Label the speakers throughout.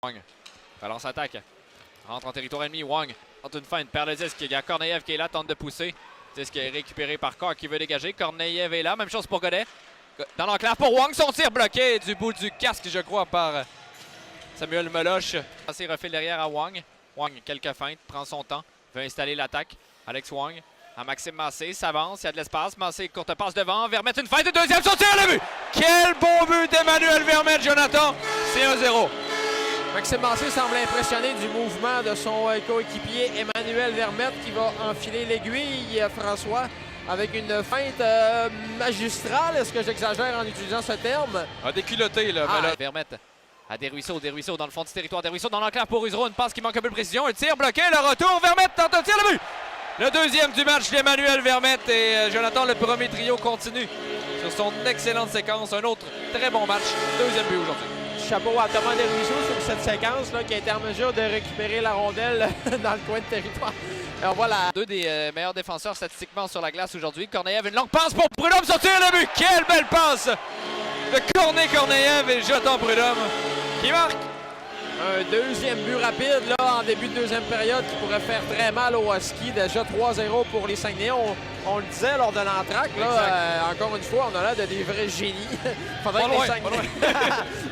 Speaker 1: Wang relance attaque. Rentre en territoire ennemi. Wang tente une feinte. Perd le disque. Il y a Korneyev qui est là, tente de pousser. Disque est récupéré par Cork qui veut dégager. Korneyev est là. Même chose pour Godet. Dans l'enclave pour Wang. Son tir bloqué du bout du casque, je crois, par Samuel Meloche. Il refile derrière à Wang. Wang, quelques feintes, prend son temps. Veut installer l'attaque. Alex Wang à Maxime Massé. S'avance. Il y a de l'espace. Massé, courte passe devant. Vermette, une feinte. Et deuxième, son tir, le but! Quel beau but d'Emmanuel Vermette, Jonathan. C'est 1-0.
Speaker 2: Maxime Massé semble impressionné du mouvement de son coéquipier Emmanuel Vermette qui va enfiler l'aiguille, François, avec une feinte magistrale. Est-ce que j'exagère en utilisant ce terme?
Speaker 1: A déculotté, là. Vermette à Desruisseaux dans le fond du territoire. Desruisseaux dans l'enclave pour Usereau. Une passe qui manque un peu de précision. Un tir bloqué, le retour. Vermette tente un tir, le but! Le deuxième du match d'Emmanuel Vermette. Et Jonathan, le premier trio continue sur son excellente séquence. Un autre très bon match. Deuxième but aujourd'hui.
Speaker 2: Chapeau à Thomas Desruisseaux sur cette séquence là, qui a été en mesure de récupérer la rondelle dans le coin de territoire. Alors voilà.
Speaker 1: Deux des meilleurs défenseurs statistiquement sur la glace aujourd'hui. Korneyev, une longue passe pour Prudhomme, son tir, le but! Quelle belle passe de Korneyev et Jonathan Prudhomme qui marque.
Speaker 2: Un deuxième but rapide là, en début de deuxième période qui pourrait faire très mal au Husky. Déjà 3-0 pour les Saguenay. On le disait lors de l'entraque. Encore une fois, on a là de des vrais génies. Faudrait que les Saguenay...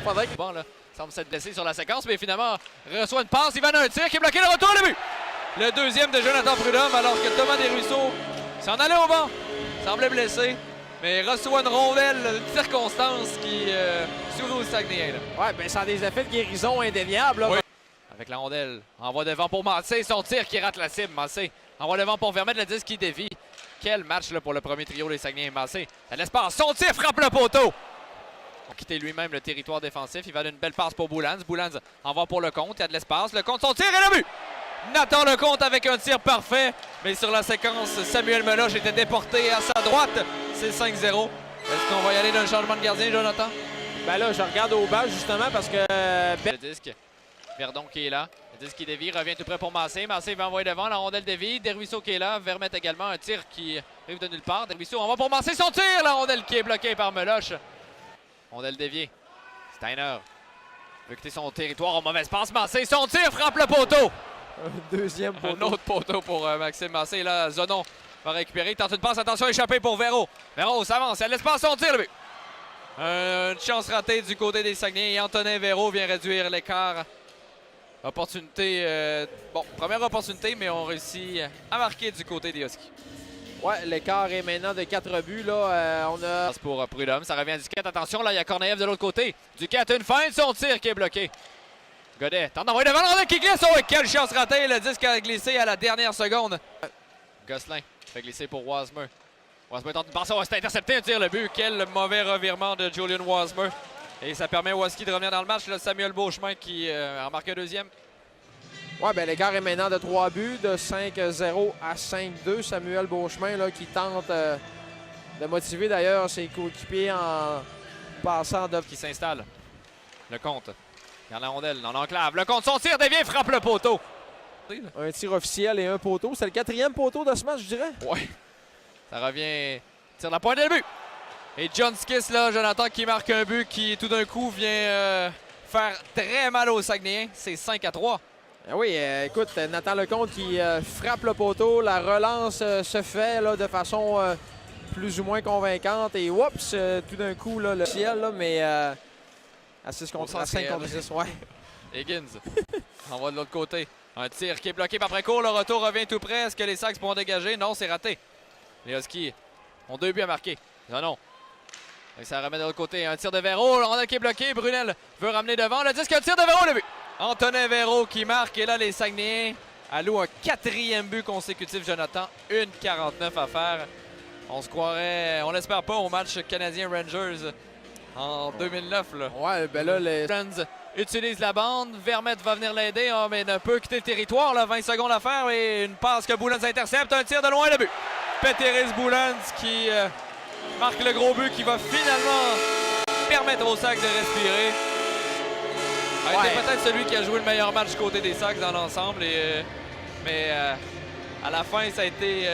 Speaker 2: Faudrait que...
Speaker 1: Bon, là, semble s'être blessé sur la séquence, mais finalement reçoit une passe. Il va dans un tir qui est bloqué, le retour, le but! Le deuxième de Jonathan Prudhomme, alors que Thomas Desruisseaux s'en allait au banc. Semblait blessé, mais reçoit une rondelle, une circonstance qui sourit au Saguenay.
Speaker 2: Ouais, ben ça a des effets de guérison indéniables.
Speaker 1: Oui. Avec la rondelle, envoie devant pour Massé, son tir qui rate la cible. Massé envoie devant pour Vermette, le disque qui dévie. Quel match là, pour le premier trio des Saguenay. Massé à l'espace, son tir frappe le poteau. Il a quitté lui-même le territoire défensif. Il va d'une belle passe pour Boulans. Boulans envoie pour Lecomte, il y a de l'espace. Lecomte, son tir et le but! Nathan Lecomte avec un tir parfait, mais sur la séquence, Samuel Meloche était déporté à sa droite. C'est 5-0. Est-ce qu'on va y aller d'un changement de gardien, Jonathan?
Speaker 2: Ben là, je regarde au bas justement parce que...
Speaker 1: Le disque, Verdon qui est là. Le disque qui dévie, revient tout près pour Massé. Massé va envoyer devant, la rondelle dévie. Desruisseaux qui est là, Vermette également, un tir qui arrive de nulle part. Desruisseaux envoie pour Massé, son tir, la rondelle qui est bloquée par Meloche. Rondelle déviée. Steiner veut quitter son territoire en mauvaise passe. Massé, son tir frappe le poteau.
Speaker 2: Un deuxième poteau.
Speaker 1: Un autre poteau pour Maxime Massé. Là, Zonon va récupérer. Il tente une passe. Attention, échappé pour Véro. Véro s'avance. Elle laisse pas son tir, le but. Une chance ratée du côté des Saguenay. Et Antonin Véro vient réduire l'écart. Opportunité. Bon, première opportunité, mais on réussit à marquer du côté des Huskies.
Speaker 2: Ouais, l'écart est maintenant de 4 buts. Là, on a...
Speaker 1: Pour Prudhomme. Ça revient à Duquette. Attention, là, il y a Korneyev de l'autre côté. Duquette, une feinte. Son tir qui est bloqué. Godet tente d'envoyer devant l'endroit qui glisse. Oh, quelle chance ratée. Le disque a glissé à la dernière seconde. Gosselin fait glisser pour Wasmer. Wasmer tente de passer. Oh, c'est intercepté, un tir, le but. Quel mauvais revirement de Julian Wasmer. Et ça permet au Husky de revenir dans le match. Là, Samuel Beauchemin qui en marque un deuxième.
Speaker 2: Ouais, ben l'écart est maintenant de 3 buts, de 5-0 à 5-2. Samuel Beauchemin là, qui tente de motiver d'ailleurs ses coéquipiers en passant de...
Speaker 1: Qui s'installe. Lecomte. Dans la rondelle, dans l'enclave. Lecomte, son tir dévient, frappe le poteau.
Speaker 2: Un tir officiel et un poteau. C'est le 4e poteau de ce match, je dirais.
Speaker 1: Ouais. Ça revient. Tire la pointe de but. Et John Skis, là, Jonathan, qui marque un but qui, tout d'un coup, vient faire très mal aux Saguenayens. C'est 5-3.
Speaker 2: Ah oui, écoute, Nathan Lecomte qui frappe le poteau. La relance se fait là, de façon plus ou moins convaincante. Et oups, tout d'un coup, là, le ciel, là, mais à 6 contre 5 contre 6. Ouais.
Speaker 1: Higgins envoie de l'autre côté. Un tir qui est bloqué par après-court. Le retour revient tout près. Est-ce que les Sags pourront dégager? Non, c'est raté. Les Huskies ont 2 buts à marquer. Non. Et ça remet de l'autre côté. Un tir de Véro. Le rondelle qui est bloqué. Brunel veut ramener devant. Le disque, un tir de Véro, le but. Antonin Véro qui marque. Et là, les Saguenayens allouent un 4e but consécutif, Jonathan. 1:49 à faire. On se croirait, on l'espère pas, au match canadien-Rangers en 2009. Là.
Speaker 2: Ouais, ben là, les
Speaker 1: Friends utilisent la bande. Vermette va venir l'aider, mais ne peut quitter le territoire. Là, 20 secondes à faire. Et une passe que Boulans intercepte. Un tir de loin, le but. Peteris Boulans qui marque le gros but qui va finalement permettre aux Sags de respirer. A été peut-être celui qui a joué le meilleur match du côté des Sags dans l'ensemble. Mais à la fin, ça a été